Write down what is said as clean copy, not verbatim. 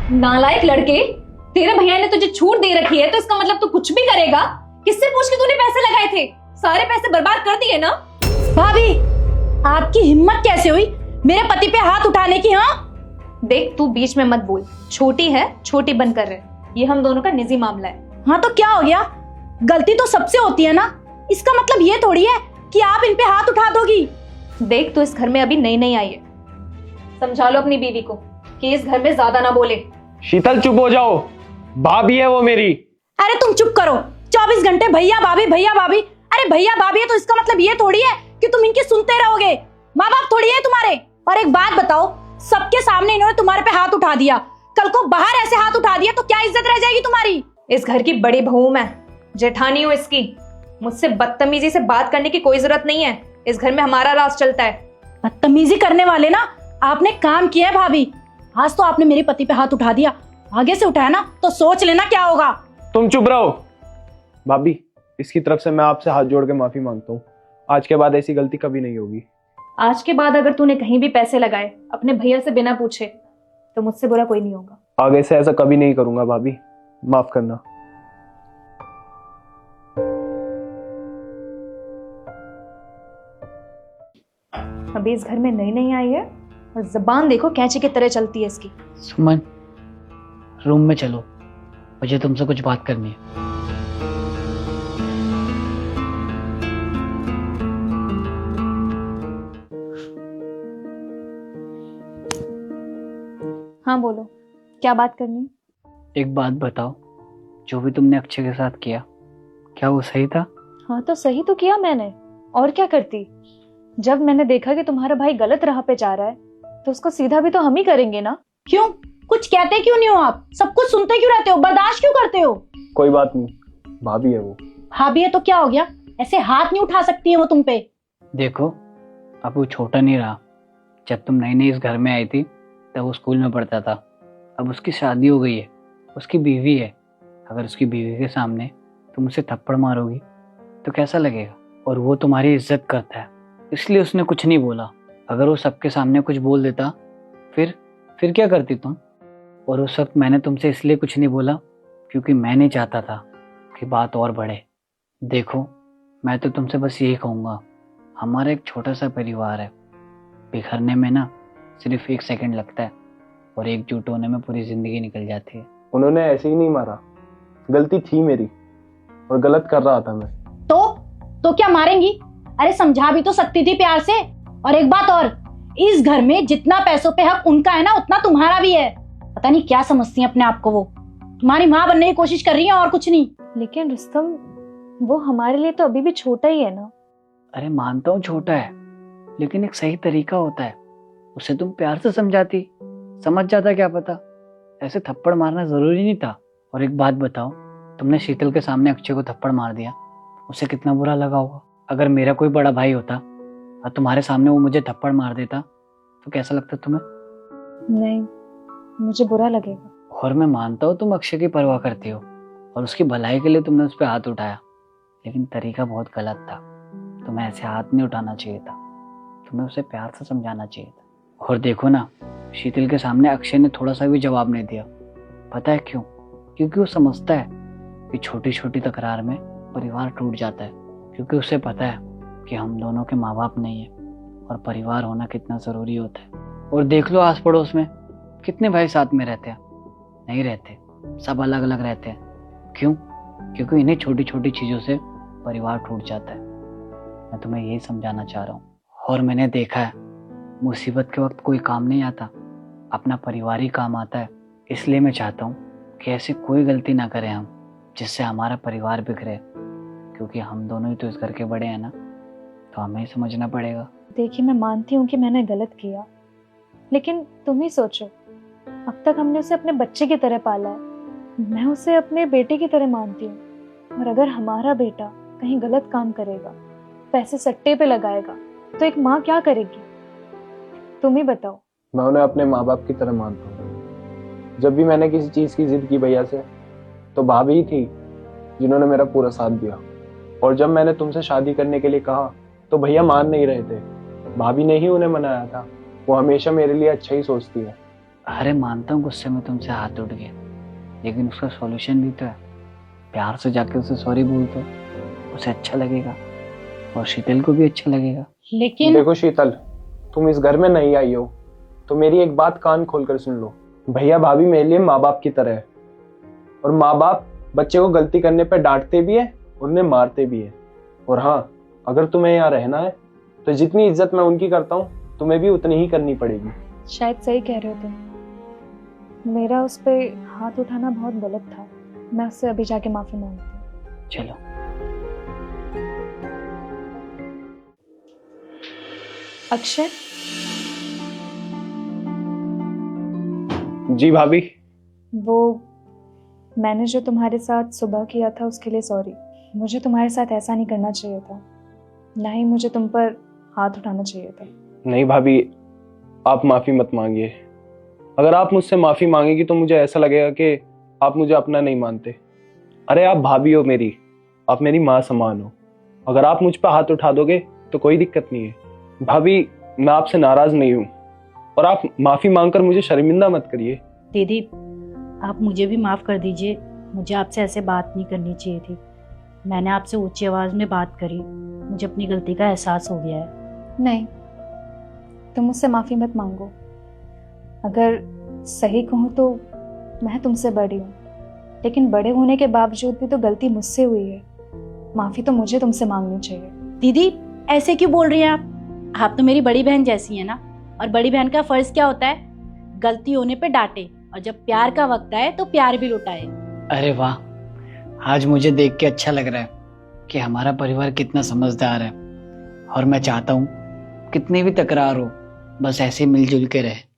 नालायक लड़के, तेरे भैया ने तुझे छूट दे रखी है तो इसका मतलब तू कुछ भी करेगा? किससे पूछ के तूने पैसे लगाए थे? सारे पैसे बर्बाद कर दिए ना? भाभी, आपकी हिम्मत कैसे हुई मेरे पति पे हाथ उठाने की? हाँ देख, तू बीच में मत बोल। छोटी है, छोटी बन कर रहे। ये हम दोनों का निजी मामला है। हाँ तो क्या हो गया? गलती तो सबसे होती है ना। इसका मतलब ये थोड़ी है कि आप इन पे हाथ उठा दोगी। देख, तू इस घर में अभी नई नई आई है। समझा लो अपनी बीवी को कि इस घर में ज्यादा ना बोले। शीतल चुप हो जाओ, भाभी है वो मेरी। अरे तुम चुप करो। 24 घंटे भैया भाभी भैया भाभी। अरे भैया भाभी है तो इसका मतलब ये थोड़ी है कि तुम इनकी सुनते रहोगे। माँ बाप थोड़ी है तुम्हारे। और एक बात बताओ, सबके सामने इन्होंने तुम्हारे पे हाथ उठा दिया, कल को बाहर ऐसे हाथ उठा दिया तो क्या इज्जत रह जाएगी तुम्हारी? इस घर की बड़ी बहू मैं, जेठानी हूँ इसकी। मुझसे बदतमीजी से बात करने की कोई जरूरत नहीं है। इस घर में हमारा राज चलता है। बदतमीजी करने वाले ना आपने काम किया है भाभी। आज तो आपने मेरे पति पे हाथ उठा दिया, आगे से उठाया ना तो सोच लेना क्या होगा। तुम चुप रहो। भाभी, इसकी तरफ से मैं आपसे हाथ जोड़ के माफी मांगता हूँ। आज के बाद ऐसी गलती कभी नहीं होगी। आज के बाद अगर तूने कहीं भी पैसे लगाए अपने भैया से बिना पूछे तो मुझसे बुरा कोई नहीं होगा। आगे से ऐसा कभी नहीं करूंगा भाभी, माफ करना। अभी इस घर में नई नई आई है और जबान देखो कैंची की तरह चलती है इसकी। सुमन, रूम में चलो, मुझे तुमसे कुछ बात करनी है। हाँ बोलो, क्या बात करनी है? एक बात बताओ, जो भी तुमने अक्षय के साथ किया, क्या वो सही था? हाँ तो सही तो किया मैंने, और क्या करती। जब मैंने देखा कि तुम्हारा भाई गलत राह पे जा रहा है तो उसको सीधा भी तो हम ही करेंगे ना। क्यों, कुछ कहते क्यों नहीं हो आप? सब कुछ सुनते क्यों रहते हो? बर्दाश्त क्यों करते हो? कोई बात नहीं, भाभी है वो। भाभी है तो क्या हो गया? ऐसे हाथ नहीं उठा सकती है वो तुम पे। देखो, अब वो छोटा नहीं रहा। जब तुम नई नई इस घर में आई थी तब वो स्कूल में पढ़ता था। अब उसकी शादी हो गई है, उसकी बीवी है। अगर उसकी बीवी के सामने तुम उसे थप्पड़ मारोगी तो कैसा लगेगा? और वो तुम्हारी इज्जत करता है, इसलिए उसने कुछ नहीं बोला। अगर वो सबके सामने कुछ बोल देता फिर क्या करती तुम? और उस वक्त मैंने तुमसे इसलिए कुछ नहीं बोला क्योंकि मैं नहीं चाहता था कि बात और बढ़े। देखो, मैं तो तुमसे बस यही कहूँगा, हमारा एक छोटा सा परिवार है। बिखरने में ना सिर्फ 1 सेकंड लगता है और एकजुट होने में पूरी जिंदगी निकल जाती है। उन्होंने ऐसे ही नहीं मारा, गलती थी मेरी और गलत कर रहा था मैं। तो क्या मारेंगी? अरे समझा भी तो सकती थी प्यार से। और एक बात और, इस घर में जितना पैसों पे हक उनका है ना उतना तुम्हारा भी है। पता नहीं क्या समझती है अपने आप को। वो तुम्हारी माँ बनने की कोशिश कर रही है और कुछ नहीं। लेकिन रुस्तम, वो हमारे लिए तो अभी भी छोटा ही है ना। अरे मानता हूँ छोटा है, लेकिन एक सही तरीका होता है। उसे तुम प्यार से समझाती, समझ जाता। क्या पता ऐसे थप्पड़ मारना जरूरी नहीं था। और एक बात बताओ, तुमने शीतल के सामने अक्षय को थप्पड़ मार दिया, उसे कितना बुरा लगा होगा। अगर मेरा कोई बड़ा भाई होता और तुम्हारे सामने वो मुझे थप्पड़ मार देता तो कैसा लगता तुम्हें? नहीं, मुझे बुरा लगेगा। और मैं मानता हूँ तुम अक्षय की परवाह करती हो और उसकी भलाई के लिए तुमने उस पर हाथ उठाया, लेकिन तरीका बहुत गलत था। तुम्हें ऐसे हाथ नहीं उठाना चाहिए था, तुम्हें उसे प्यार से समझाना चाहिए था। और देखो ना, शीतल के सामने अक्षय ने थोड़ा सा भी जवाब नहीं दिया। पता है क्यों? क्योंकि वो समझता है कि छोटी छोटी तकरार में परिवार टूट जाता है। क्योंकि उसे पता है कि हम दोनों के माँ बाप नहीं है और परिवार होना कितना ज़रूरी होता है। और देख लो आस पड़ोस में कितने भाई साथ में रहते हैं? नहीं रहते, सब अलग अलग रहते हैं। क्यों? क्योंकि इन्हीं छोटी छोटी चीज़ों से परिवार टूट जाता है। मैं तुम्हें यही समझाना चाह रहा हूँ। और मैंने देखा है, मुसीबत के वक्त कोई काम नहीं आता, अपना परिवार ही काम आता है। इसलिए मैं चाहता हूँ कि ऐसी कोई गलती ना करें हम जिससे हमारा परिवार बिखरे। क्योंकि हम दोनों ही तो इस घर के बड़े हैं ना, तो हमें ही समझना पड़ेगा। देखिए, मैं मानती हूँ कि मैंने गलत किया, लेकिन तुम ही सोचो, अब तक हमने उसे अपने बच्चे की तरह पाला है। मैं उसे अपने बेटे की तरह मानती हूँ। और अगर हमारा बेटा कहीं गलत काम करेगा, पैसे सट्टे पे लगाएगा, तो एक माँ क्या करेगी? तुम ही बताओ। मैं उन्हें अपने माँ बाप की तरह मानता हूँ। जब भी मैंने किसी चीज की जिद की भैया से, तो भाभी ही थी जिन्होंने मेरा पूरा साथ दिया। और जब मैंने तुमसे शादी करने के लिए कहा तो भैया मान नहीं रहे थे, भाभी ने ही उन्हें मनाया था। वो हमेशा मेरे लिए अच्छा ही सोचती है। अरे मानता हूँ गुस्से में तुमसे हाथ उठ गया, लेकिन उसका सॉल्यूशन भी तो है। प्यार से जाके उसे सॉरी बोल दो, उसे अच्छा लगेगा और शीतल को भी अच्छा लगेगा। लेकिन देखो शीतल, तुम इस घर में नहीं आई हो तो मेरी एक बात कान खोलकर सुन लो। भैया भाभी मेरे लिए माँ बाप की तरह है, और माँ बाप बच्चे को गलती करने पर डांटते भी है, उन्हें मारते भी है। और हाँ, अगर तुम्हें यहाँ रहना है तो जितनी इज्जत मैं उनकी करता हूँ तुम्हें भी उतनी ही करनी पड़ेगी। शायद सही कह रहे हो तुम। मेरा उस पे हाथ उठाना बहुत गलत था। मैं उससे अभी जाके माफी मांगती हूँ। चलो। अक्षय, जी भाभी। वो मैंने जो तुम्हारे साथ सुबह किया था उसके लिए सॉरी। मुझे तुम्हारे साथ ऐसा नहीं करना चाहिए था, ना ही मुझे तुम पर हाथ उठाना चाहिए था। नहीं भाभी, आप माफी मत मांगिए। अगर आप मुझसे माफी मांगेगी तो मुझे ऐसा लगेगा कि आप मुझे अपना नहीं मानते। अरे आप भाभी हो मेरी, आप मेरी माँ समान हो। अगर आप मुझ पर हाथ उठा दोगे तो कोई दिक्कत नहीं है। भाभी, मैं आपसे नाराज नहीं हूँ, और आप माफी मांगकर मुझे शर्मिंदा मत करिए। दीदी, आप मुझे भी माफ़ कर दीजिए। मुझे आपसे ऐसे बात नहीं करनी चाहिए थी। मैंने आपसे ऊंची आवाज़ में बात करी। मुझे अपनी गलती का एहसास हो गया है। नहीं, तुम मुझसे माफी मत मांगो। अगर सही कहूँ तो मैं तुमसे बड़ी हूँ, लेकिन बड़े होने के बावजूद भी तो गलती मुझसे हुई है। माफी तो मुझे तुमसे मांगनी चाहिए। दीदी, ऐसे क्यों बोल रही हैं आप? आप तो मेरी बड़ी बहन जैसी हैं ना, और बड़ी बहन का फर्ज क्या होता है? गलती होने पे डांटे, और जब प्यार का वक्त आए तो प्यार भी लुटाए। अरे वाह, आज मुझे देख के अच्छा लग रहा है कि हमारा परिवार कितना समझदार है। और मैं चाहता हूँ कितनी भी तकरार हो, बस ऐसे मिलजुल के रहे।